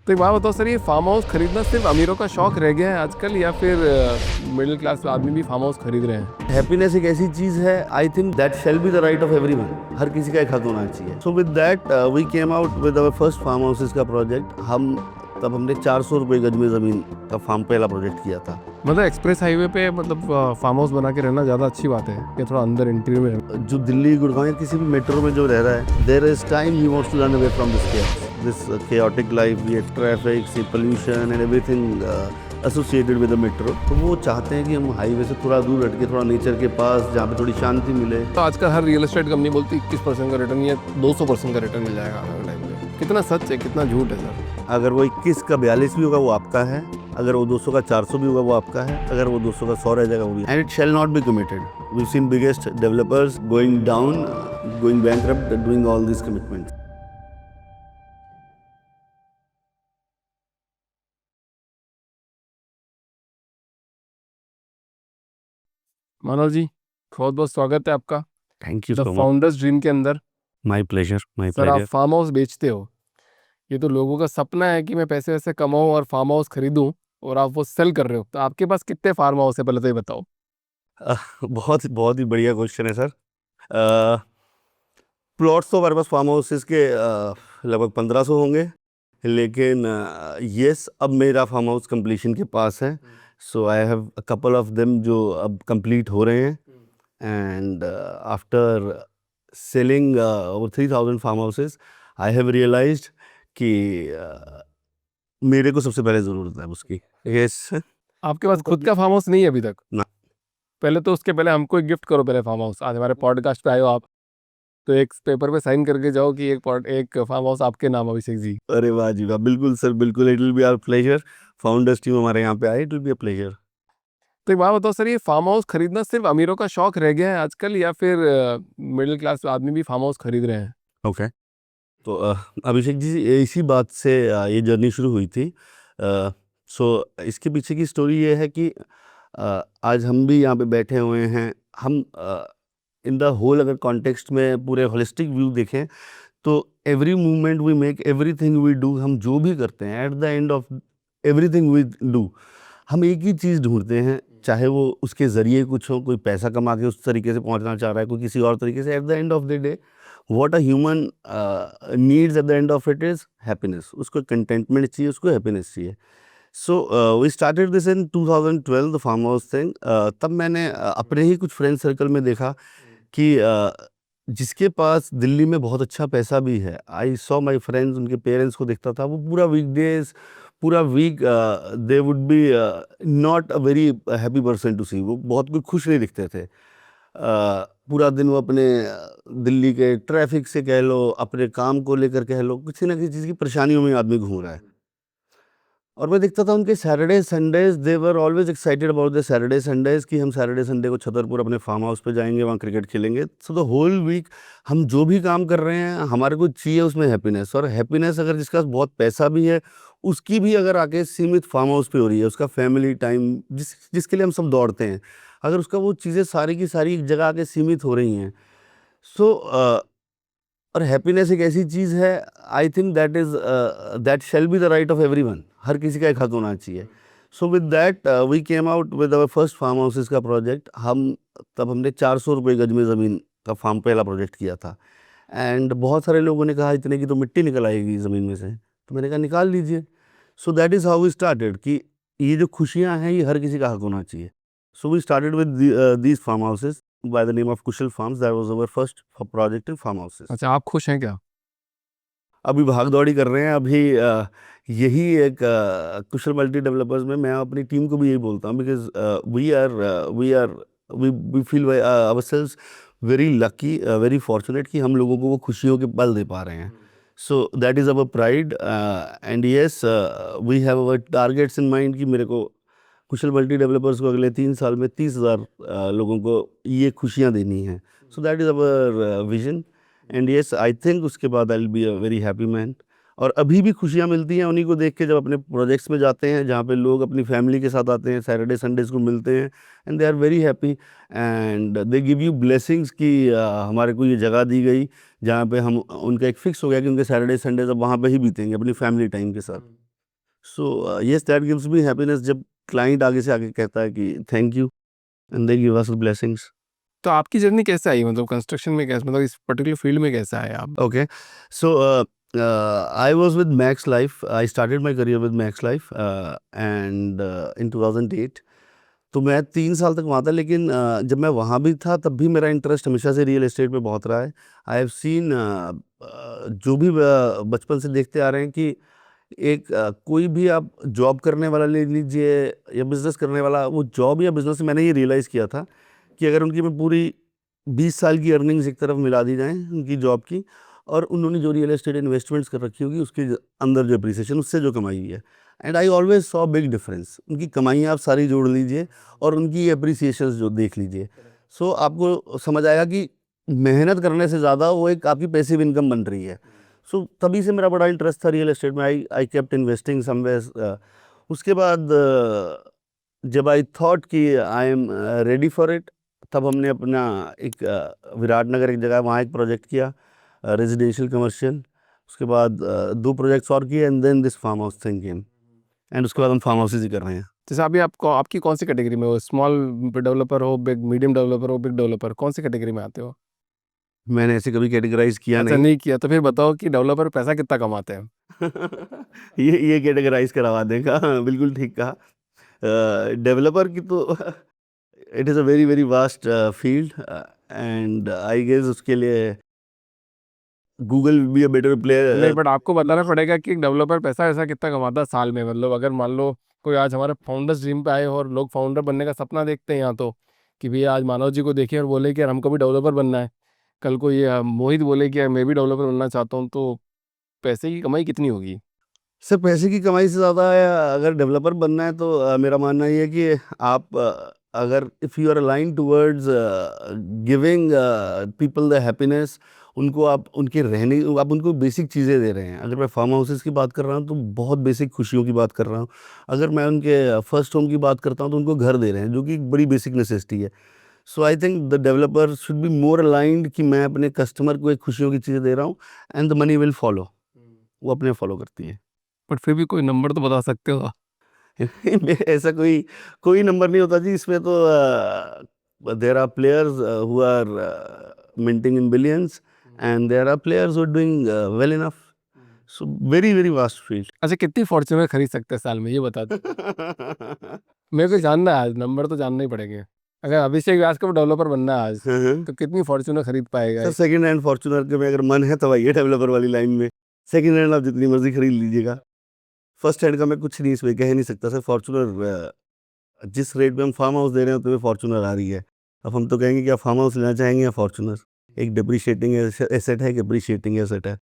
तो एक बात बताओ सर, ये फार्म हाउस खरीदना सिर्फ अमीरों का शौक रह गया है आजकल, या फिर मिडिल क्लास आदमी भी फार्म हाउस खरीद रहे हैं? हैप्पीनेस एक ऐसी चीज है, I think that shall be the right of everyone. हर किसी का एक हक होना चाहिए। So with that we came out with our first farm houses का प्रोजेक्ट। हमने 400 रुपये गज में ज़मीन का फार्म पहला प्रोजेक्ट किया था। मतलब एक्सप्रेस हाईवे पे मतलब फार्म हाउस बना के रहना ज़्यादा अच्छी बात है कि थोड़ा अंदर इंटीरियर में रहना? जो दिल्ली, गुड़गांव या किसी भी मेट्रो में जो रह रहा है, there is time he wants to run away from this chaotic life, ये traffic, see pollution and everything associated with the metro. तो वो चाहते हैं कि हम हाईवे से थोड़ा दूर हट के, थोड़ा नेचर के पास, जहाँ पे थोड़ी शांति मिले। तो आजकल हर रियल एस्टेट कंपनी बोलती है 21% का रिटर्न या 200% का रिटर्न मिल जाएगा आने वाले टाइम में। कितना सच है, कितना झूठ है सर? अगर वो 21 का 42 भी होगा वो आपका है, अगर वो 200 का 400 भी होगा वो आपका है, अगर वो 200 का 100 रह जाएगा वो भी। And it shall not be committed. We have seen biggest developers going down, going bankrupt, doing all this commitments. Manoj ji, बहुत बहुत स्वागत है आपका thank you the so much. Founders dream के अंदर। माय प्लेजर, माय सर, आप प्लेजर। फार्म हाउस बेचते हो। ये तो लोगों का सपना है कि मैं पैसे वैसे कमाऊं और फार्म हाउस खरीदूं, और आप वो सेल कर रहे हो। तो आपके पास कितने फार्म हाउस है, पहले तो ये बताओ। बहुत बहुत ही बढ़िया क्वेश्चन है सर। प्लॉट्स तो हमारे पास फार्म हाउसेस के लगभग 1500 होंगे, लेकिन यस, अब मेरा फार्म हाउस कंप्लीशन के पास है। So I have a couple of them जो अब कंप्लीट हो रहे हैं। And after selling over 3000 farm houses, I have realized कि मेरे को सबसे पहले ज़रूरत है उसकी। यस। आपके पास खुद का फार्म हाउस नहीं है अभी तक? ना। पहले तो उसके पहले हमको एक गिफ्ट करो, पहले फार्म हाउस। आज हमारे पॉडकास्ट पे आए हो आप, तो एक पेपर पे साइन करके जाओ कि एक फार्म हाउस आपके नाम, अभिषेक जी। अरे वाह जी वाह, बिल्कुल सर, बिल्कुल। It will be our pleasure. Founders team हमारे यहाँ पे आए, it will be a pleasure. तो एक बात बताओ सर, ये फार्म हाउस खरीदना सिर्फ अमीरों का शौक रह गया है आजकल, या फिर मिडिल क्लास आदमी भी फार्म हाउस खरीद रहे हैं? ओके। तो अभिषेक जी, इसी बात से ये जर्नी शुरू हुई थी। सो इसके पीछे की स्टोरी ये है कि आज हम भी यहाँ पे बैठे हुए हैं। हम इन द होल, अगर कॉन्टेक्स्ट में पूरे होलिस्टिक व्यू देखें, तो every movement we make, everything we do, हम जो भी करते हैं, at the end of everything we do, हम एक ही चीज़ ढूंढते हैं। चाहे वो उसके ज़रिए कुछ हो, कोई पैसा कमा के उस तरीके से पहुंचना चाह रहा है, कोई किसी और तरीके से। At the end of the day, what a human needs at the end of it is happiness. उसको कंटेंटमेंट चाहिए, उसको हैप्पीनेस चाहिए। So we started this in 2012, the farm house thing. तब मैंने अपने ही कुछ फ्रेंड सर्कल में देखा कि जिसके पास दिल्ली में बहुत अच्छा पैसा भी है, आई सॉ माई फ्रेंड्स, उनके पेरेंट्स को देखता था, वो पूरा वीकडेज, पूरा week they would be not a very happy person to see. वो बहुत कुछ खुश नहीं दिखते थे। पूरा दिन वो अपने दिल्ली के ट्रैफिक से कह लो, अपने काम को लेकर कह लो, किसी ना किसी चीज़ की परेशानियों में आदमी घूम रहा है। और मैं देखता था उनके Saturday Sundays, they were always excited about the Saturday Sundays, कि हम सैटरडे संडे को छतरपुर अपने फार्म हाउस पे जाएंगे, वहाँ क्रिकेट खेलेंगे। सो द होल वीक हम जो भी काम कर रहे हैं, हमारे को चाहिए उसमें हैप्पीनेस। और हैप्पीनेस अगर जिसका बहुत पैसा भी है, उसकी भी अगर आके सीमित फार्म हाउस पे हो रही है, उसका फैमिली टाइम जिसके लिए हम सब दौड़ते हैं, अगर उसका वो चीज़ें सारी की सारी एक जगह आके सीमित हो रही हैं, सो और हैप्पीनेस एक ऐसी चीज़ है, I think that shall be the right of everyone. हर किसी का एक हक होना चाहिए। So with that we came out with our first farm houses का प्रोजेक्ट। हमने 400 रुपये गज में ज़मीन का फार्म पहला प्रोजेक्ट किया था। एंड बहुत सारे लोगों ने कहा इतने की तो मिट्टी निकल आएगी ज़मीन में से, तो मैंने कहा निकाल लीजिए। So that is how we started, कि ये जो खुशियाँ हैं ये हर किसी का हक होना चाहिए। So we started with these farm houses by the name of Kushal Farms. That was our first project in farm houses. अच्छा, आप खुश हैं क्या? अभी भाग दौड़ी कर रहे हैं। अभी यही एक कुशल मल्टी डेवलपर्स में मैं अपनी टीम को भी यही बोलता हूँ, because we feel ourselves very lucky, very fortunate, कि हम लोगों को वो खुशियों के पल दे पा रहे हैं। So that is our pride. And yes, we have our targets in mind, कि मेरे को कुशल मल्टी डेवलपर्स को अगले 3 साल में 30,000 लोगों को ये खुशियाँ देनी हैं। So that is our vision. And yes, I think उसके बाद I will be a very happy man. और अभी भी खुशियाँ मिलती हैं उन्हीं को देख के, जब अपने प्रोजेक्ट्स में जाते हैं, जहाँ पे लोग अपनी फैमिली के साथ आते हैं, सैटरडे संडेज़ को मिलते हैं, and they are very happy and they give you blessings, कि हमारे को ये जगह दी गई जहाँ पे हम, उनका एक फिक्स हो गया कि उनके सैटरडे संडेज़ अब वहाँ पे ही बीतेंगे अपनी फैमिली टाइम के साथ। So yes, that gives me happiness जब क्लाइंट आगे से आके कहता है कि thank you and they give us blessings. तो आपकी जर्नी कैसे आई, मतलब कंस्ट्रक्शन में कैसे, मतलब इस पर्टिकुलर फील्ड में कैसे आए आप? Okay, so I was with Max Life. I started my career with Max Life and in 2008. तो मैं 3 साल तक वहाँ था, लेकिन जब मैं वहाँ भी था तब भी मेरा इंटरेस्ट हमेशा से रियल एस्टेट में बहुत रहा है। आई हैव सीन जो भी बचपन से देखते आ रहे हैं कि एक कोई भी आप जॉब करने वाला ले लीजिए या बिजनेस करने वाला, वो जॉब या बिजनेस में मैंने ये रियलाइज़ किया था कि अगर उनकी मैं पूरी 20 साल की अर्निंग्स एक तरफ मिला दी जाएँ उनकी जॉब की, और उन्होंने जो रियल एस्टेट इन्वेस्टमेंट्स कर रखी होगी उसके अंदर जो एप्रिसिएशन उससे जो कमाई हुई है, and I always saw big difference. उनकी कमाइयाँ आप सारी जोड़ लीजिए और उनकी एप्रिसिएशंस जो देख लीजिए, सो आपको समझ आएगा कि मेहनत करने से ज़्यादा वो एक आपकी पैसिव इनकम बन रही है। सो तभी से मेरा बड़ा इंटरेस्ट था रियल एस्टेट में। आई आई केप्ट इन्वेस्टिंग समवेयर। उसके बाद जब आई थॉट कि I am ready for it, तब हमने अपना एक विराटनगर एक जगह है, वहाँ एक प्रोजेक्ट किया रेजिडेंशियल कमर्शियल। उसके बाद 2 प्रोजेक्ट्स और किए and then this farm house thing came, and उसके बाद हम फार्म हाउसेस ही कर रहे हैं। जैसे अभी आपको, आपकी कौन सी कैटेगरी में हो, स्मॉल डेवलपर हो, बिग मीडियम डेवलपर हो, बिग डेवलपर, कौन सी कैटेगरी में आते हो? मैंने ऐसे कभी कैटेगराइज किया अच्छा, नहीं। नहीं किया तो फिर बताओ कि डेवलपर पैसा कितना कमाते हैं? ये कैटेगराइज करवा देगा। बिल्कुल ठीक कहा। डेवलपर की तो it is a very very vast field and I guess उसके लिए Google will be a better नहीं, प्लेयर। बट आपको बताना पड़ेगा कि डेवलपर पैसा ऐसा कितना कमाता है साल में। मतलब अगर मान लो कोई आज हमारे फाउंडर्स ड्रीम पे आए हो और लोग फाउंडर बनने का सपना देखते हैं यहाँ, तो कि भैया आज मानव जी को देखिए और बोले कि यार हमको भी डेवलपर बनना है, कल को ये मोहित बोले कि यार मैं भी डेवलपर बनना चाहता हूँ, तो पैसे की कमाई कितनी होगी? सर, पैसे की कमाई से ज़्यादा है, अगर डेवलपर बनना है तो मेरा मानना ये है कि आप अगर if you are align towards giving people the happiness, उनको आप उनके रहने, आप उनको बेसिक चीज़ें दे रहे हैं। अगर मैं फार्म हाउसेस की बात कर रहा हूँ तो बहुत बेसिक खुशियों की बात कर रहा हूँ। अगर मैं उनके फर्स्ट होम की बात करता हूँ तो उनको घर दे रहे हैं, जो कि एक बड़ी बेसिक नेसेसिटी है। So I think the developer should be more aligned कि मैं अपने कस्टमर को एक खुशियों की चीज़ें दे रहा हूँ and the money will follow. वो अपने फॉलो करती है। बट फिर भी कोई नंबर तो बता सकते हो? ऐसा कोई कोई नंबर नहीं होता जी इसमें तो। There are players who are minting in billions and there are players who are doing well enough. So very very vast field. अच्छा, कितनी फॉर्च्यूनर खरीद सकते हैं साल में, ये बता दो। मेरे को जानना है आज, नंबर तो जानना ही पड़ेंगे। अगर अभिषेक व्यास को डेवलपर बनना है आज, तो कितनी फॉर्च्यूनर खरीद पाएगा? सर, सेकंड हैंड फॉर्च्यूनर के में अगर मन है तो आइए डेवलपर वाली लाइन में। सेकंड हैंड आप जितनी मर्जी खरीद लीजिएगा। फर्स्ट हैंड का मैं कुछ नहीं इसमें कह नहीं सकता सर। फॉर्च्यूनर जिस रेट पे हम फार्म हाउस दे रहे हैं तो फॉर्च्यूनर आ रही है। अब हम तो कहेंगे कि आप फार्म हाउस लेना चाहेंगे या फॉर्च्यूनर। एक डिप्रिशिएटिंग एसेट है, एक एप्रिशिएटिंग एसेट है।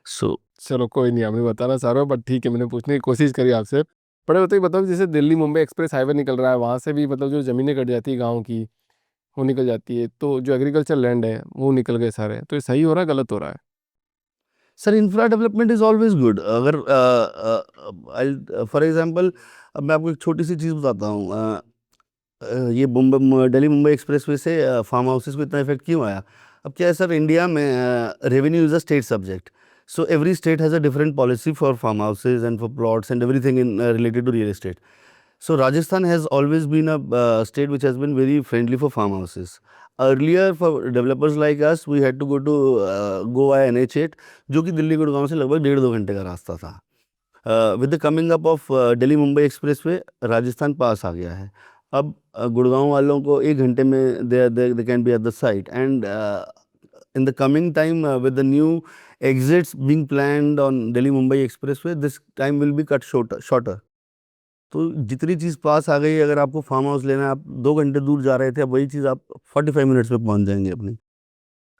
सो चलो कोई नहीं, हमें बताना चाह रहा हूँ, बट ठीक है, मैंने पूछने की कोशिश करी आपसे। बड़े बताइए, बताओ जैसे दिल्ली मुंबई एक्सप्रेस हाईवे निकल रहा है, वहाँ से भी मतलब जो ज़मीनें कट जाती है गाँव की, वो निकल जाती है, तो जो एग्रीकल्चर लैंड है वो निकल गए सारे, तो ये सही हो रहा है गलत हो रहा है? Sir, infra development is always good. अगर फॉर एग्जांपल, अब मैं आपको एक छोटी सी चीज़ बताता हूँ। ये दिल्ली मुंबई एक्सप्रेसवे से फार्म हाउसेस को इतना इफेक्ट क्यों आया? अब क्या है सर, इंडिया में revenue is a state subject. So every state has a different policy for farm houses and for plots and everything in related to real estate. So Rajasthan has always been a state which has been very friendly for farmhouses. Earlier, for developers like us, we had to go via NH8, जो कि दिल्ली गुड़गांव से लगभग 1.5-2 घंटे का रास्ता था। With the coming up of Delhi Mumbai expressway, Rajasthan पास आ गया है। अब गुड़गांव वालों को 1 घंटे में they can be at the site, and in the coming time, with the new exits being planned on Delhi Mumbai Expressway, this time will be cut shorter. तो जितनी चीज़ पास आ गई, अगर आपको फार्म हाउस लेना है, आप 2 घंटे दूर जा रहे थे, अब वही चीज़ आप 45 मिनट्स में पहुंच जाएंगे अपनी।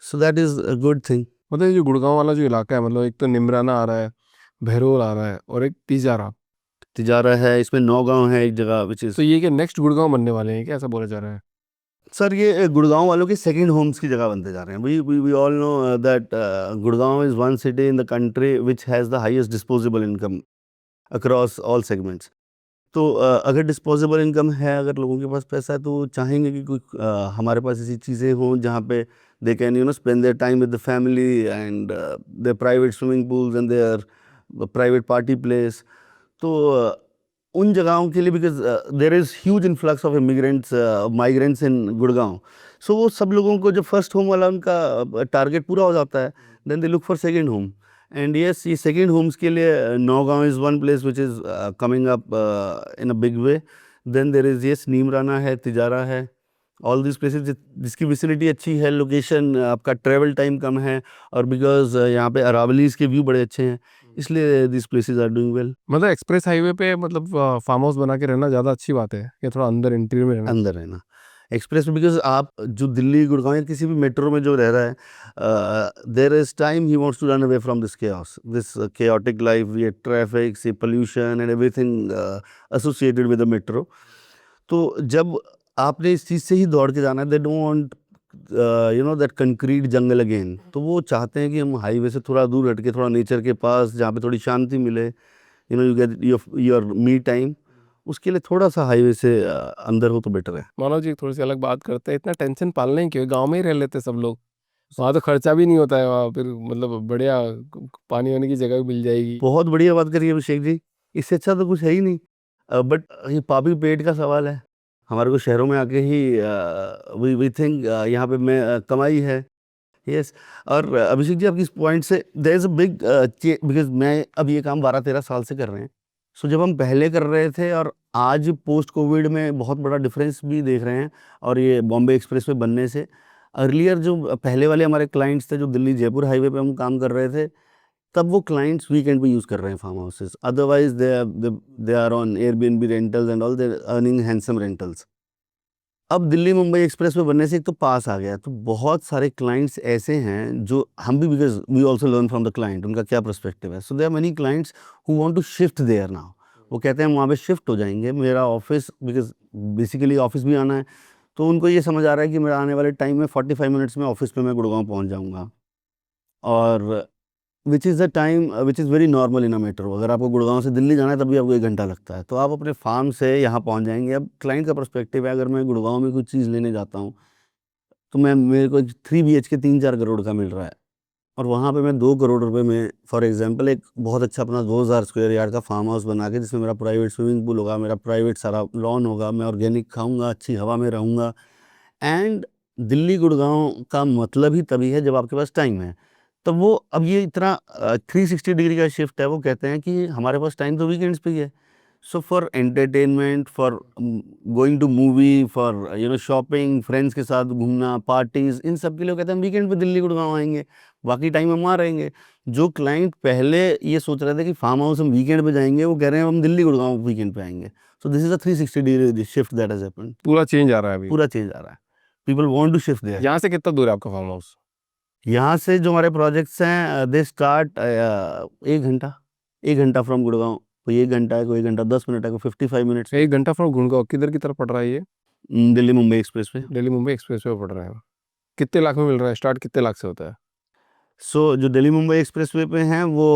सो that is a good thing. मतलब ये जो गुड़गांव वाला जो इलाका है, मतलब एक तो निमराना आ रहा है, बहरोल आ रहा है, और एक तिजारा, तिजारा है, इसमें नौगांव है एक जगह विच इज़। तो ये क्या नेक्स्ट गुड़गांव बनने वाले हैं क्या, ऐसा बोला जा रहा है? सर, ये गुड़गांव वालों के सेकंड होम्स की जगह बनते जा रहे हैं। We all know that Gurgaon is one city in the country which has the highest disposable income across all segments. तो अगर डिस्पोजेबल इनकम है, अगर लोगों के पास पैसा है, तो वो चाहेंगे कि कुछ हमारे पास ऐसी चीज़ें हों जहाँ पे they can spend their time with the family and their private swimming pools and their private party place. तो उन जगहों के लिए because there is huge influx of immigrants migrants in Gurgaon, so वो सब लोगों को जो फर्स्ट होम वाला उनका टारगेट पूरा हो जाता है, then they look for second home. And yes, ये सेकंड होम्स के लिए Naugaon is one place which is coming up in a big way. Then there is yes Neemrana है, तिजारा है, ऑल दिस प्लेसेस जिसकी विसिनिटी अच्छी है, लोकेशन आपका ट्रेवल टाइम कम है, और बिकॉज यहाँ पे अरावलीज़ के व्यू बड़े अच्छे हैं, इसलिए this places are doing well. मतलब एक्सप्रेस हाईवे पे मतलब फार्म हाउस बना के रहना ज़्यादा अच्छी बात है या थोड़ा अंदर इंटीरियर में रहना? अंदर है ना एक्सप्रेस में, बिकॉज आप जो दिल्ली गुड़गांव या किसी भी मेट्रो में जो रह रहा है, there is time he wants to run away from this chaos, this chaotic life, ये ट्रैफिक से pollution and everything associated with the metro. तो जब आपने इस चीज़ से ही दौड़ के जाना है, they don't want you know that concrete jungle again, तो वो चाहते हैं कि हम हाईवे से थोड़ा दूर हट के, थोड़ा नेचर के पास, जहाँ पे थोड़ी शांति मिले, you know you get your me time, उसके लिए थोड़ा सा हाईवे से अंदर हो तो बेटर है। मानव जी थोड़ी सी अलग बात करते हैं, इतना टेंशन पालने ही क्यों, गांव में ही रह लेते सब लोग, वहाँ तो खर्चा भी नहीं होता है, वहाँ फिर मतलब बढ़िया पानी वानी की जगह भी मिल जाएगी। बहुत बढ़िया बात करी अभिषेक जी, इससे अच्छा तो कुछ है ही नहीं। बट ये पापी पेट का सवाल है, हमारे को शहरों में आके ही वी थिंक यहाँ पे मैं कमाई है। यस, और अभिषेक जी आपकी इस पॉइंट से there is a big because मैं अब ये काम 12-13 साल से कर रहे हैं, सो जब हम पहले कर रहे थे और आज पोस्ट कोविड में बहुत बड़ा डिफरेंस भी देख रहे हैं, और ये बॉम्बे एक्सप्रेस वे बनने से अर्लियर जो पहले वाले हमारे क्लाइंट्स थे जो दिल्ली जयपुर हाईवे पे हम काम कर रहे थे, तब वो क्लाइंट्स वीकेंड पे यूज़ कर रहे हैं farm houses, otherwise they are on Airbnb rentals and all, they are earning handsome rentals. अब दिल्ली मुंबई एक्सप्रेस वे बनने से एक तो पास आ गया, तो बहुत सारे क्लाइंट्स ऐसे हैं जो हम भी, because we also learn from the client, उनका क्या पर्सपेक्टिव है, so there are many clients who want to shift there now, वो कहते हैं हम वहाँ पे शिफ्ट हो जाएंगे, मेरा ऑफिस, बिकॉज बेसिकली ऑफिस भी आना है, तो उनको ये समझ आ रहा है कि मेरा आने वाले टाइम में 45 मिनट्स में ऑफिस पे मैं गुड़गांव पहुँच जाऊँगा, और which is the time which is very normal in a metro. अगर आपको गुड़गांव से दिल्ली जाना है तब भी आपको 1 घंटा लगता है, तो आप अपने फार्म से यहाँ पहुँच जाएंगे। अब क्लाइंट का पर्सपेक्टिव है, अगर मैं गुड़गांव में कुछ चीज़ लेने जाता हूँ, तो मैं मेरे को 3 BHK 3-4 करोड़ का मिल रहा है, और वहाँ पे मैं 2 करोड़ रुपए में फॉर एग्जांपल एक बहुत अच्छा अपना 2000 स्क्वायर यार्ड का फार्म हाउस बना के, जिसमें मेरा प्राइवेट स्विमिंग पूल होगा, मेरा प्राइवेट सारा लॉन होगा, मैं ऑर्गेनिक खाऊंगा, अच्छी हवा में रहूँगा, एंड दिल्ली गुड़गांव का मतलब ही तभी है जब आपके पास टाइम है। तो वो अब ये इतना 360 डिग्री का शिफ्ट है, वो कहते हैं कि हमारे पास टाइम तो वीकेंड्स पे ही है, so for entertainment, for going to movie, for you know shopping, friends के साथ घूमना, पार्टीज, इन सब के लिए वो कहते हैं हम वीकेंड पे दिल्ली गुड़गांव आएंगे, बाकी टाइम हम वहाँ रहेंगे। जो क्लाइंट पहले ये सोच रहे थे कि फार्म हाउस हम वीकेंड पे जाएंगे, वो कह रहे हैं हम दिल्ली गुड़गांव वीकेंड पे आएंगे। So this is a 360 degree shift that has happened, पूरा चेंज आ रहा है अभी। पूरा चेंज आ रहा है, people want to shift there. यहाँ से कितना दूर है आपका फार्म हाउस? यहाँ से जो हमारे प्रोजेक्ट्स हैं, दे स्टार्ट 1 घंटा, 1 घंटा फ्रॉम गुड़गांव, कोई 1 घंटा है, कोई 1 घंटा 10 मिनट है, कोई 55 मिनट्स है। 1 घंटा फ्रॉम गुड़गांव, किधर की तरफ पड़ रहा है ये? दिल्ली मुंबई एक्सप्रेस पे। दिल्ली मुंबई एक्सप्रेस वे पड़ रहा है। कितने लाख में मिल रहा है? स्टार्ट कितने लाख से होता है? सो जो दिल्ली मुंबई एक्सप्रेस वे पे हैं वो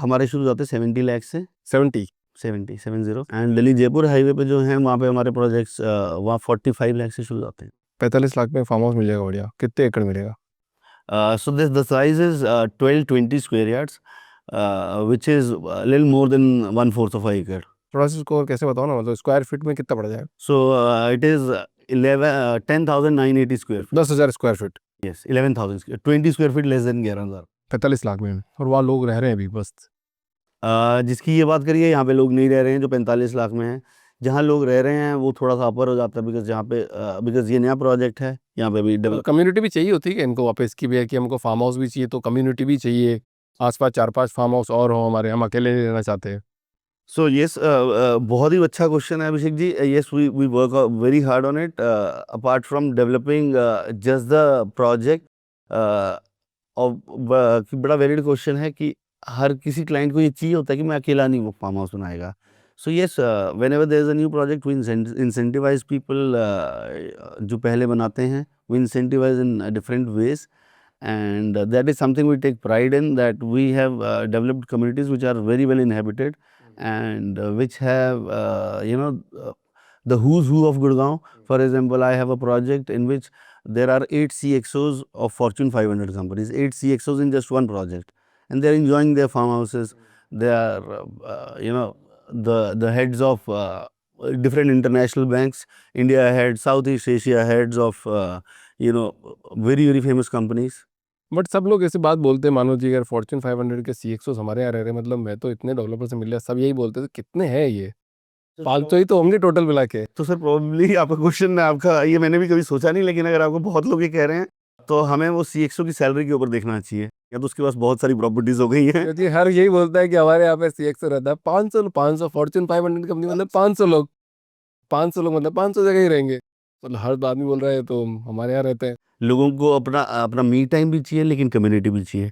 हमारे शुरू होते हैं 70 लाख से, 70? 70 एंड दिल्ली जयपुर हाईवे पे जो हैं वहाँ पे हमारे प्रोजेक्ट्स वहाँ 45 लाख से शुरू होते हैं। 45 लाख में फार्म हाउस मिल जाएगा, बढ़िया। कितने एकड़ मिलेगा? So this the size is 12-20 square yards, which is a little more than 1/4 of an acre. थोड़ा सा इसको और कैसे बताओ ना, मतलब स्क्वायर फीट में कितना पड़ जाएगा? So it is 10,980 square feet. 10,000 square feet? Yes, 11,000 20 square feet less than 11,000. 45 lakh में, और वहाँ लोग रह रहे हैं अभी बस? जिसकी ये बात करिए, यहाँ पे लोग नहीं रह रहे हैं जो 45 लाख में हैं। जहाँ लोग रह रहे हैं वो थोड़ा सा अपर हो जाता है, बिकॉज यहाँ पे बिकॉज ये नया प्रोजेक्ट है, यहाँ पे भी डेवलप। कम्युनिटी भी चाहिए होती है कि इनको वापस की भी है कि हमको फार्म हाउस भी चाहिए, तो कम्युनिटी भी चाहिए, आसपास 4-5 फार्म हाउस और हो हमारे, हम अकेले नहीं रहना चाहते हैं। सो येस, बहुत ही अच्छा क्वेश्चन है Abhishek ji. Yes, we work very hard on it, apart from developing just the project. और बड़ा वैलिड क्वेश्चन है कि हर किसी क्लाइंट को ये चाहिए होता है कि मैं अकेला नहीं वो फार्म हाउस बनाएगा। So yes, when ever there is a new project we incentivize people, जो पहले बनाते हैं we incentivize in different ways, and that is something we take pride in, that we have developed communities which are very well inhabited and which have the who's who of Gurgaon. For example, I have a project in which there are 8 CXOs of Fortune 500 companies, 8 CXOs in just one project, and they are enjoying their farmhouses. They are the heads of different international banks. India had, Southeast Asia heads of very famous companies. But सब लोग ऐसी बात बोलते हैं, मानो जी अगर Fortune 500 के CXOs हमारे यहाँ रह रहे, मतलब मैं तो इतने डेवलपर से मिल लिया, सब यही बोलते थे कितने हैं ये, 500 ही तो होंगे टोटल मिला के। तो सर प्रोबेबली आपका क्वेश्चन, आपका ये मैंने भी कभी सोचा नहीं, लेकिन अगर आपको बहुत लोग ये कह रहे हैं तो हमें वो CXO की सैलरी के ऊपर देखना चाहिए, या तो उसके पास बहुत सारी प्रॉपर्टीज हो गई हैं। क्योंकि हर यही बोलता है कि हमारे यहाँ पे CXO रहता है 500 फॉर्च्यून 500 कंपनी मतलब 500 लोग, 500 लोग मतलब 500 जगह ही रहेंगे, मतलब हर आदमी बोल रहा है तो हमारे यहाँ रहते हैं। लोगों को अपना अपना मी टाइम भी चाहिए, लेकिन कम्युनिटी भी चाहिए।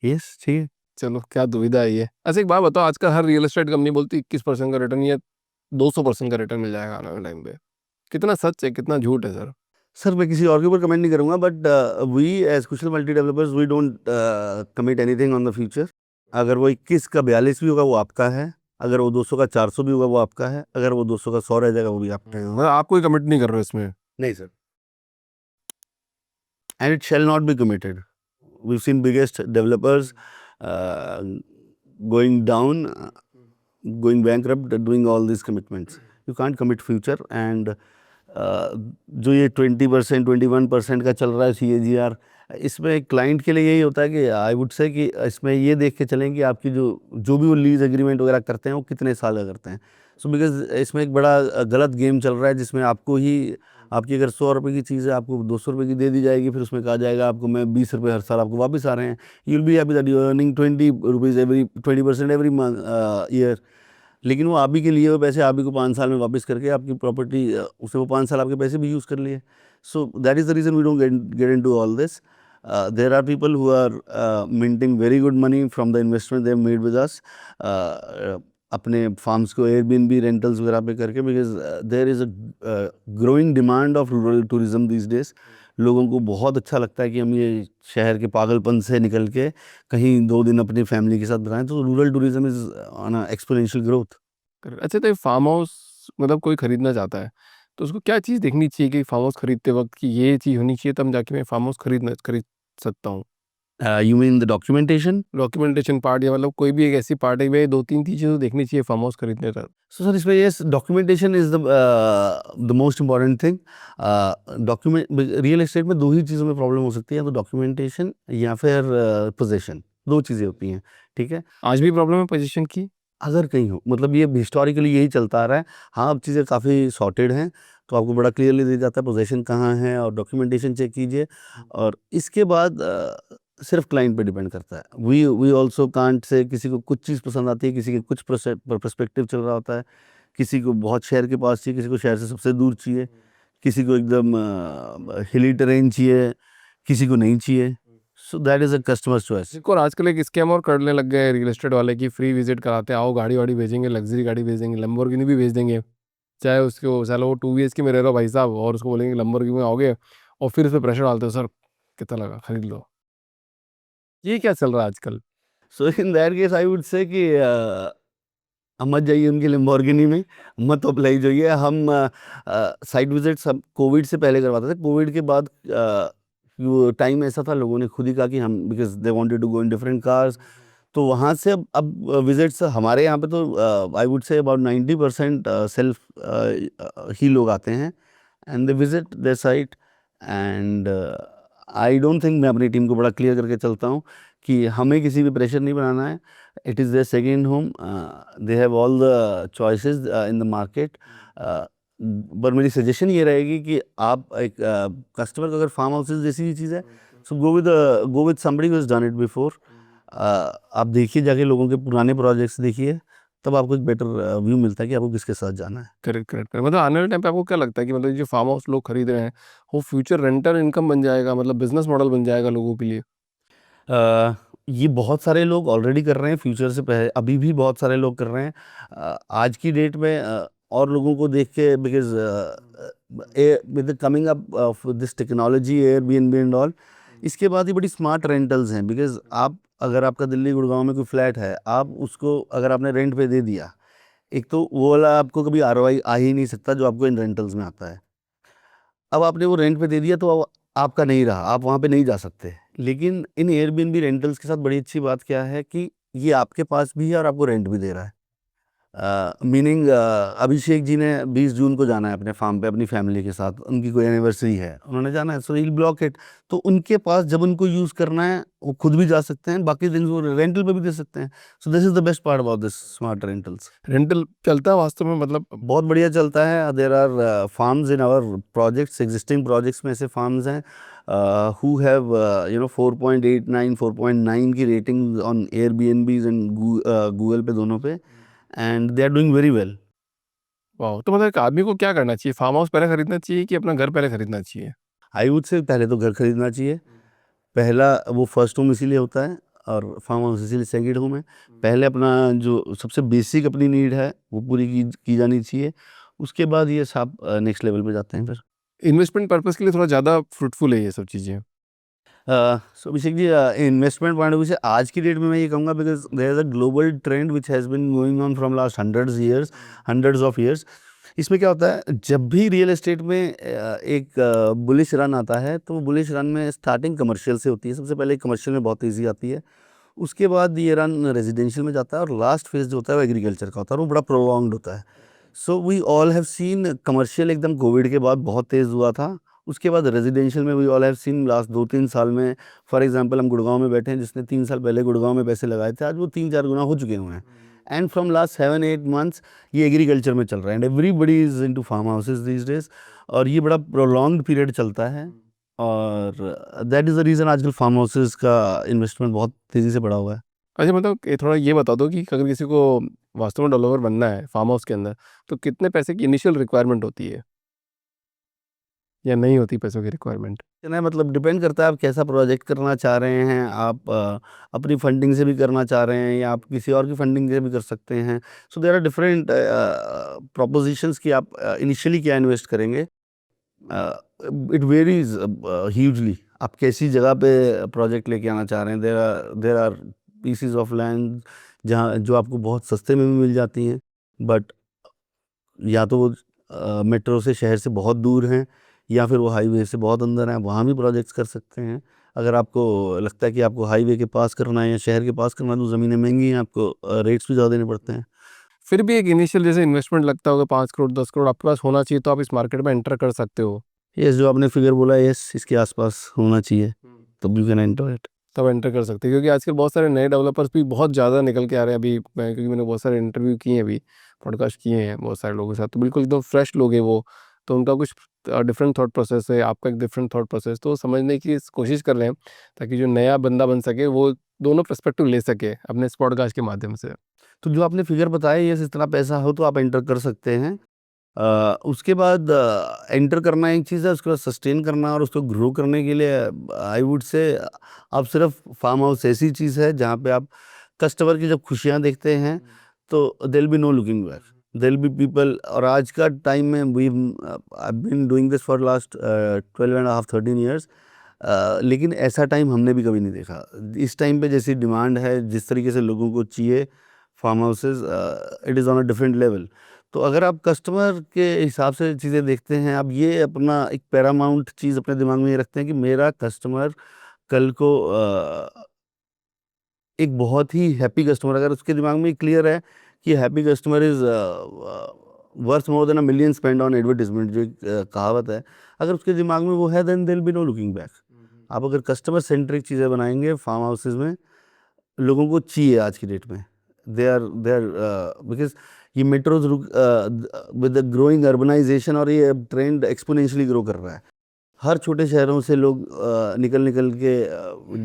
यस, चाहिए। चलो क्या दुविधा है ये। अच्छा एक बात बताओ, आजकल हर रियल एस्टेट कंपनी बोलती है 21% का रिटर्न या 200% का रिटर्न मिल जाएगा आने वाले टाइम पे, कितना सच है कितना झूठ है सर? सर मैं किसी और के ऊपर कमेंट नहीं करूंगा, but we as Kushal multi developers we don't commit anything on the future. अगर वो 21 का 42 भी होगा वो आपका है, अगर वो 200 का 400 भी होगा वो आपका है, अगर वो 200 का 100 रह जाएगा वो भी आपका है। मतलब आप कोई कमिट नहीं कर रहे हो इसमें? नहीं sir, and it shall not be committed. We seen biggest developers going down, going bankrupt, doing all these commitments. You can't commit future, and जो ये 20% 21% का चल रहा है CAGR, इसमें क्लाइंट के लिए यही होता है कि आई वुड से कि इसमें ये देख के चलें कि आपकी जो भी वो लीज एग्रीमेंट वगैरह करते हैं वो कितने साल का करते हैं। सो बिकॉज इसमें एक बड़ा गलत गेम चल रहा है, जिसमें आपको ही आपकी अगर 100 रुपये की चीज़ है आपको 200 रुपये की दे दी जाएगी, फिर उसमें कहा जाएगा आपको मैं 20 रुपये हर साल आपको वापस आ रहे हैं। You will be happy that you are earning 20 rupees every 20% every year, लेकिन वो आप ही के लिए वो पैसे आप ही को 5 साल में वापस करके आपकी प्रॉपर्टी उसे वो 5 साल आपके पैसे भी यूज़ कर लिए। So that is the reason we don't get into all this. There are people who are minting very good money from the investment they have made with us, अपने फार्म्स को एयरबीएनबी रेंटल्स वगैरह पे करके, because there is a growing demand of rural tourism these days. लोगों को बहुत अच्छा लगता है कि हम ये शहर के पागलपन से निकल के कहीं 2 दिन अपनी फैमिली के साथ बिताएं, तो rural tourism is on a exponential growth. अच्छा तो फार्म हाउस मतलब कोई खरीदना चाहता है तो उसको क्या चीज़ देखनी चाहिए कि फार्म हाउस खरीदते वक्त कि ये चीज़ होनी चाहिए तब जाके मैं फार्म हाउस खरीद सकता हूँ? You mean the documentation? Documentation part या मतलब कोई भी एक ऐसी पार्ट है भाई 2-3 चीज़ें तो देखनी चाहिए फार्म हाउस खरीदने तक। सो सर इसमें yes, documentation is the most important thing. Document real estate में 2 ही चीज़ों में प्रॉब्लम हो सकती है, या तो डॉक्यूमेंटेशन या फिर पोजेसन, 2 चीज़ें होती हैं, ठीक है। आज भी प्रॉब्लम है पोजीशन की? अगर कहीं हो, मतलब ये हिस्टोरिकली यही चलता आ रहा है। हाँ, अब चीज़ें काफ़ी सॉर्टेड हैं, तो आपको बड़ा क्लियरली दिया जाता है पोजीशन कहाँ है, और डॉक्यूमेंटेशन चेक कीजिए, और इसके बाद सिर्फ क्लाइंट पे डिपेंड करता है। वी आल्सो कांट से किसी को कुछ चीज़ पसंद आती है, किसी के कुछ पर्सपेक्टिव चल रहा होता है, किसी को बहुत शहर के पास चाहिए, किसी को शहर से सबसे दूर चाहिए, किसी को एकदम हिली टेरेन चाहिए, किसी को नहीं चाहिए। सो that is a customers choice. एक और आजकल एक स्कैम और करने लग गए रियल एस्टेट वाले की फ्री विजिट कराते हैं, आओ गाड़ी वाड़ी भेजेंगे, लग्जरी गाड़ी भेजेंगे, लंबोर्गिनी भी भेज देंगे, चाहे उसको चलो वो 2 BHK में रह रहा हो भाई साहब और उसको बोलेंगे लंबोर्गिनी में आओगे, और फिर उस पर प्रेशर डालते हो सर कितना लगा खरीद लो। ये क्या चल रहा है आजकल? So in that case I would say कि हम मत जाइए उनकी लैम्बोर्गिनी में, मत अप्लाई जाइए। हम साइट विजिट्स हम कोविड से पहले करवाते थे। कोविड के बाद वो टाइम ऐसा था, लोगों ने खुद ही कहा कि हम, because they wanted to go in different cars, तो वहाँ से अब विजिट्स हमारे यहाँ पे तो I would say about 90% self ही लोग आते हैं, and they visit their site. And I don't think, मैं अपनी टीम को बड़ा क्लियर करके चलता हूँ कि हमें किसी भी प्रेशर नहीं बनाना है। It is their second home, they have all the choices in the market. पर मेरी सजेशन ये रहेगी कि आप एक कस्टमर को, अगर फार्म हाउसेज जैसी चीज़ है, so go with somebody who has done it before. आप देखिए, जाके लोगों के पुराने प्रोजेक्ट्स देखिए, तब आपको एक बेटर व्यू मिलता है कि आपको किसके साथ जाना है। Correct correct correct. मतलब आने वाले टाइम पे आपको क्या लगता है कि मतलब ये जो फार्म हाउस लोग खरीद रहे हैं वो फ्यूचर रेंटल इनकम बन जाएगा, मतलब बिजनेस मॉडल बन जाएगा लोगों के लिए? ये बहुत सारे लोग ऑलरेडी कर रहे हैं, फ्यूचर से पहले अभी भी बहुत सारे लोग कर रहे हैं। आज की डेट में और लोगों को देख के, because with the coming up of this technology, Airbnb and all, इसके बाद ही बड़ी स्मार्ट रेंटल्स हैं। बिकॉज आप, अगर आपका दिल्ली गुड़गांव में कोई फ्लैट है, आप उसको अगर आपने रेंट पे दे दिया, एक तो वो वाला आपको कभी आरओआई आ ही नहीं सकता जो आपको इन रेंटल्स में आता है। अब आपने वो रेंट पे दे दिया तो अब आपका नहीं रहा, आप वहाँ पे नहीं जा सकते। लेकिन इन एयरबीएनबी रेंटल्स के साथ बड़ी अच्छी बात क्या है कि ये आपके पास भी है और आपको रेंट भी दे रहा है। मीनिंग अभिषेक जी ने 20 जून को जाना है अपने फार्म पे अपनी फैमिली के साथ, उनकी कोई एनिवर्सरी है, उन्होंने जाना है, सो ही ब्लॉक इट। तो उनके पास जब उनको यूज़ करना है वो खुद भी जा सकते हैं, बाकी दिन वो रेंटल पे भी दे सकते हैं। So this is the best part about this smart rentals. Rental चलता है वास्तव में, मतलब बहुत बढ़िया चलता है। There are farms in our projects, existing projects में ऐसे फार्म्स हैं हु हैव 4.89 4.9 की rating on Airbnbs and Google पे, दोनों पे, and they are doing very well. वाह! तो मतलब एक आदमी को क्या करना चाहिए? फार्म हाउस पहले खरीदना चाहिए कि अपना घर पहले खरीदना चाहिए? आई वुड से पहले तो घर खरीदना चाहिए। पहला वो फर्स्ट होम इसीलिए होता है और फार्म हाउस इसीलिए सेकंड होम है। पहले अपना जो सबसे बेसिक अपनी नीड है वो पूरी की जानी चाहिए, उसके बाद ये सब नेक्स्ट लेवल पे जाते हैं फिर। इन्वेस्टमेंट पर्पज़ के लिए थोड़ा ज़्यादा फ्रूटफुल है ये सब चीज़ें। सो Abhishek ji, investment point of view से आज की डेट में मैं ये कहूँगा, because there is a global trend which has been going on from last hundreds of years. इसमें क्या होता है, जब भी रियल एस्टेट में एक बुलिश रन आता है, तो बुलिश रन में स्टार्टिंग कमर्शियल से होती है। सबसे पहले कमर्शियल में बहुत तेज़ी आती है, उसके बाद ये रन रेजिडेंशियल में जाता है, और लास्ट फेज जो होता है वो एग्रीकल्चर का होता है, और वो बड़ा प्रोलॉन्ग्ड होता है। So we all have seen commercial एकदम कोविड के बाद बहुत तेज़ हुआ था, उसके बाद रेजिडेंशियल में we all have seen last 2-3 साल में। फॉर एग्जांपल हम गुड़गांव में बैठे हैं, जिसने 3 साल पहले गुड़गांव में पैसे लगाए थे, आज वो 3-4 गुना हो चुके हुए हैं। एंड फ्रॉम लास्ट 7-8 मंथ्स ये एग्रीकल्चर में चल रहा है, and everybody is into farm houses these days, और ये बड़ा प्रोलॉन्ग्ड पीरियड चलता है। और दैट इज़ द रीज़न आजकल फार्म हाउसेज का इन्वेस्टमेंट बहुत तेज़ी से बढ़ा हुआ है। अच्छा, मतलब ये थोड़ा ये बता दो कि अगर किसी को वास्तव में डेवलपर बनना है फार्म हाउस के अंदर, तो कितने पैसे की इनिशियल रिक्वायरमेंट होती है? या नहीं होती पैसों की रिक्वायरमेंट? ना, मतलब डिपेंड करता है आप कैसा प्रोजेक्ट करना चाह रहे हैं। आप अपनी फंडिंग से भी करना चाह रहे हैं, या आप किसी और की फंडिंग से भी कर सकते हैं। So there are different propositions कि आप इनिशियली क्या इन्वेस्ट करेंगे। इट वेरीज ह्यूजली, आप कैसी जगह पे प्रोजेक्ट लेके आना चाह रहे हैं। There are pieces of land जहाँ जो आपको बहुत सस्ते में भी मिल जाती हैं, बट या तो वो मेट्रो से, शहर से बहुत दूर हैं, या फिर वो हाईवे से बहुत अंदर हैं, वहाँ भी प्रोजेक्ट्स कर सकते हैं। अगर आपको लगता है कि आपको हाईवे के पास करना है या शहर के पास करना है, तो ज़मीनें महंगी हैं, आपको रेट्स भी ज़्यादा देने पड़ते हैं। फिर भी एक इनिशियल जैसे इन्वेस्टमेंट लगता होगा 5 करोड़ 10 करोड़ आपके पास होना चाहिए, तो आप इस मार्केट में एंटर कर सकते हो। यस, जो आपने फिगर बोला, यस, इसके आसपास होना चाहिए, तब यू कैन एंटर इट। तब एंटर कर सकते हैं, क्योंकि आजकल बहुत सारे नए डेवलपर्स भी बहुत ज़्यादा निकल के आ रहे हैं। अभी क्योंकि मैंने बहुत सारे इंटरव्यू किए हैं, अभी पॉडकास्ट किए हैं बहुत सारे लोगों के साथ, तो बिल्कुल एकदम फ्रेश लोग हैं वो। तो उनका कुछ डिफरेंट थॉट प्रोसेस है, आपका एक डिफरेंट थॉट प्रोसेस, तो वो समझने की कोशिश कर रहे हैं, ताकि जो नया बंदा बन सके वो दोनों पर्सपेक्टिव ले सके अपने इस पॉडकास्ट के माध्यम से। तो जो आपने फिगर बताया, यस, इतना पैसा हो तो आप एंटर कर सकते हैं। उसके बाद एंटर करना एक चीज़ है, उसके बाद सस्टेन करना और उसको ग्रो करने के लिए आई वुड से आप सिर्फ फार्म हाउस ऐसी चीज़ है जहाँ पे आप कस्टमर की जब खुशियाँ देखते हैं, तो there be no looking back, there be people. और आज का टाइम में we I been doing this for last 12.5-13 years, लेकिन ऐसा टाइम हमने भी कभी नहीं देखा। इस टाइम पे जैसी डिमांड है, जिस तरीके से लोगों को चाहिए farm houses, it is on a different level. तो अगर आप कस्टमर के हिसाब से चीज़ें देखते हैं, आप ये अपना एक पैरामाउंट चीज़ अपने दिमाग में ये रखते हैं कि मेरा कस्टमर कल को एक बहुत ही हैप्पी कस्टमर, अगर उसके दिमाग में क्लियर है कि happy customer is worth more than a million spend on advertisement, जो एक कहावत है, अगर उसके दिमाग में वो है, then there will be no looking back. आप अगर कस्टमर सेंट्रिक चीज़ें बनाएंगे फार्म हाउसेज में, लोगों को चाहिए आज की डेट में, दे आर बिकॉज ये metros with the growing urbanization, और ये ट्रेंड एक्सपोनेंशियली ग्रो कर रहा है। हर छोटे शहरों से लोग निकल निकल के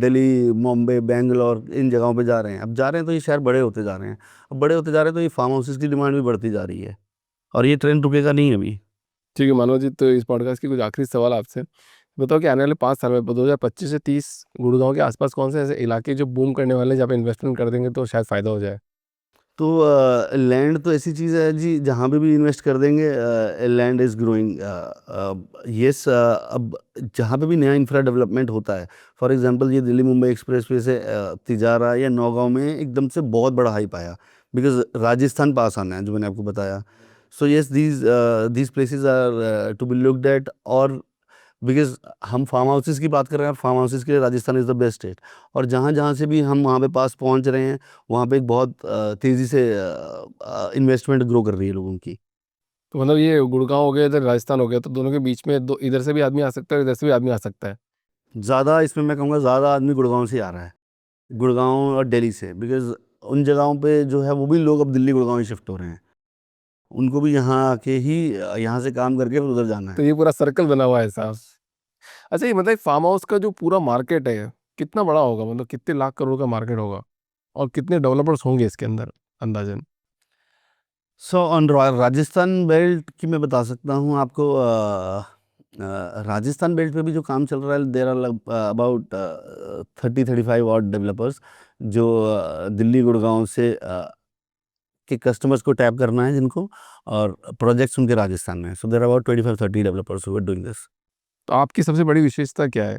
दिल्ली, मुंबई, बेंगलोर, इन जगहों पे जा रहे हैं। अब जा रहे हैं तो ये शहर बड़े होते जा रहे हैं, अब बड़े होते जा रहे हैं तो ये फार्म हाउसेस की डिमांड भी बढ़ती जा रही है, और ये ट्रेंड रुकेगा नहीं अभी। ठीक है मानव जी, तो इस पॉडकास्ट की कुछ आखिरी सवाल आपसे बताओ कि आने वाले 5 साल में 2025 से 30 गुड़गांव के आसपास कौन से ऐसे इलाके जो बूम करने वाले हैं, जहाँ पे इन्वेस्टमेंट कर देंगे तो शायद फ़ायदा हो जाए? तो लैंड तो ऐसी चीज़ है जी, जहाँ पे भी इन्वेस्ट कर देंगे लैंड इज़ ग्रोइंग। यस, अब जहाँ पे भी नया इंफ्रा डेवलपमेंट होता है, फॉर एग्जांपल ये दिल्ली मुंबई एक्सप्रेसवे से तिजारा या नौगांव में एकदम से बहुत बड़ा हाइप आया, बिकॉज राजस्थान पास आना है, जो मैंने आपको बताया। So yes, these places are to be looked at. और बिकॉज हम फार्म हाउसेस की बात कर रहे हैं, फार्म हाउसेस के लिए Rajasthan is the best state. और जहाँ जहाँ से भी हम वहाँ पे पास पहुँच रहे हैं, वहाँ पे एक बहुत तेज़ी से इन्वेस्टमेंट ग्रो कर रही है लोगों की। तो मतलब ये गुड़गांव हो गया, इधर राजस्थान हो गया, तो दोनों के बीच में दो, इधर से भी आदमी आ सकता है, इधर से भी आदमी आ सकता है। ज़्यादा इसमें मैं कहूँगा ज़्यादा आदमी गुड़गांव से आ रहा है, गुड़गांव और दिल्ली से, बिकॉज उन जगहों पे जो है वो भी लोग अब दिल्ली गुड़गांव ही शिफ्ट हो रहे हैं। उनको भी यहाँ आके ही यहाँ से काम करके फिर उधर जाना तो है। ये पूरा सर्कल बना हुआ है साहब। अच्छा, ये मतलब फार्म हाउस का जो पूरा मार्केट है कितना बड़ा होगा, मतलब कितने लाख करोड़ का मार्केट होगा, और कितने डेवलपर्स होंगे इसके अंदर अंदाजन? सो ऑन राजस्थान बेल्ट की मैं बता सकता हूँ आपको। राजस्थान बेल्ट पे भी जो काम चल रहा है, देर आर अबाउट 30-35 और डेवलपर्स जो दिल्ली गुड़गांव से के कस्टमर्स को टैप करना है जिनको, और प्रोजेक्ट्स उनके राजस्थान में। So there are about 25-30 developers who are doing this. तो आपकी सबसे बड़ी विशेषता क्या है?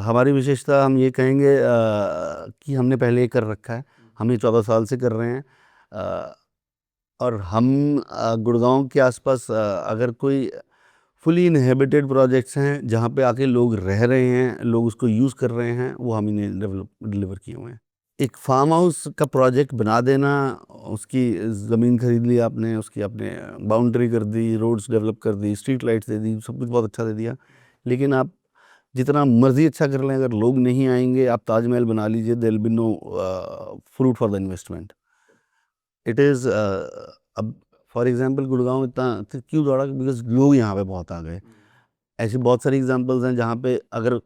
हमारी विशेषता हम ये कहेंगे कि हमने पहले ये कर रखा है, हम ये 14 साल से कर रहे हैं। और हम गुड़गांव के आसपास अगर कोई फुली इनहेबिटेड प्रोजेक्ट्स हैं जहाँ पे आके लोग रह रहे हैं, लोग उसको यूज़ कर रहे हैं, वो हम ही ने डिलीवर किए हुए हैं। एक फार्म हाउस का प्रोजेक्ट बना देना, उसकी ज़मीन खरीद ली आपने, उसकी आपने बाउंड्री कर दी, रोड्स डेवलप कर दी, स्ट्रीट लाइट्स दे दी, सब कुछ बहुत अच्छा दे दिया, लेकिन आप जितना मर्जी अच्छा कर लें, अगर लोग नहीं आएंगे, आप ताजमहल बना लीजिए, there will be no fruit for the investment. It is अब फॉर एग्जांपल गुड़गांव इतना क्यों दौड़ा, बिकॉज लोग यहाँ पे बहुत आ गए। ऐसी बहुत सारी एग्जांपल्स हैं जहाँ पे अगर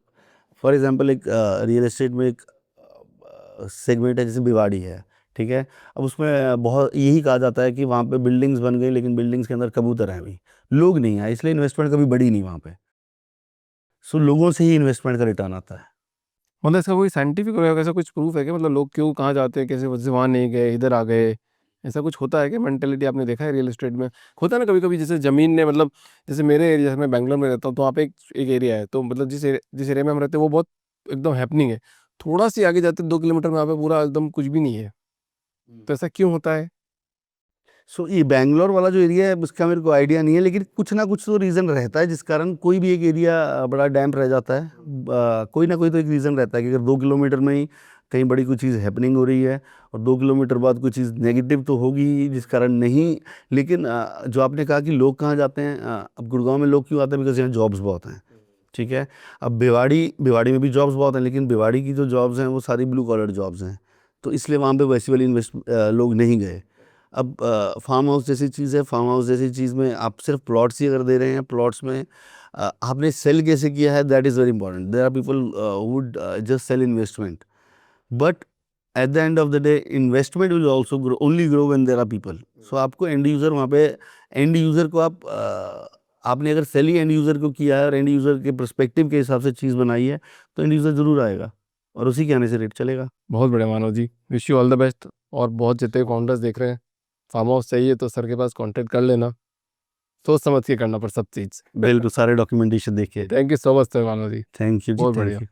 फॉर एग्जांपल एक रियल एस्टेट में एक सेगमेंट है जैसे भिवाड़ी है, ठीक है। अब उसमें बहुत यही कहा जाता है कि वहाँ पे बिल्डिंग्स बन गई, लेकिन बिल्डिंग्स के अंदर कबूतर हैं अभी, लोग नहीं आए, इसलिए इन्वेस्टमेंट कभी बढ़ी नहीं वहाँ पे। सो लोगों से ही इन्वेस्टमेंट का रिटर्न आता है। मतलब इसका कोई साइंटिफिक ऐसा कुछ प्रूफ है कि मतलब लोग क्यों कहाँ जाते हैं, कैसे वजह से वहाँ नहीं गए इधर आ गए? ऐसा कुछ होता है कि मेंटेलिटी आपने देखा है रियल एस्टेट में? होता है ना कभी कभी, जैसे जमीन ने मतलब, जैसे मेरे एरिया, मैं बैंगलोर में रहता हूँ, तो वहाँ पे एक एरिया है, तो मतलब जिस एरिया में हम रहते हैं वो बहुत एकदम हैपनिंग है। थोड़ा सी आगे जाते 2 किलोमीटर में वहाँ पे पूरा एकदम कुछ भी नहीं है। तो ऐसा क्यों होता है? सो ये बैंगलोर वाला जो एरिया है उसका मेरे को आइडिया नहीं है, लेकिन कुछ ना कुछ तो रीज़न रहता है जिस कारण कोई भी एक एरिया बड़ा डैम्प रह जाता है। कोई ना कोई तो एक रीज़न रहता है कि अगर 2 किलोमीटर में ही कहीं बड़ी कोई चीज़ हैपनिंग हो रही है, और 2 किलोमीटर बाद कोई चीज़ नेगेटिव तो होगी ही, जिस कारण नहीं। लेकिन जो आपने कहा कि लोग कहाँ जाते हैं, अब गुड़गांव में लोग क्यों आते हैं, बिकॉज यहाँ जॉब्स बहुत हैं, ठीक है। अब भिवाड़ी में भी जॉब्स बहुत हैं, लेकिन भिवाड़ी की जो जॉब्स हैं वो सारी ब्लू कॉलर जॉब्स हैं, तो इसलिए वहाँ पे वैसे वाली लोग नहीं गए। अब फार्म हाउस जैसी चीज़ है, फार्म हाउस जैसी चीज़ में आप सिर्फ प्लॉट्स ही अगर दे रहे हैं, प्लॉट्स में आपने सेल कैसे किया है, that is very important. There are people would just sell investment, but at the end of the day investment will also grow, only grow when there are people. So आपको end user वहाँ पे, end user को आप आपने अगर cell ही end user को किया है और एंड यूज़र के पर्सपेक्टिव के हिसाब से चीज़ बनाई है, तो एंड यूज़र ज़रूर आएगा और उसी के आने से रेट चलेगा। बहुत बढ़िया Manav ji, wish you all the best. और बहुत जितने फाउंडर्स देख रहे हैं, फार्म हाउस चाहिए तो सर के पास कांटेक्ट कर लेना, सोच समझ के करना पर सब चीज़। बिल्कुल, सारे डॉक्यूमेंटेशन देखिए। Thank you so much sir, Manav ji, thank you जी, बहुत थैंक बढ़िया। यू।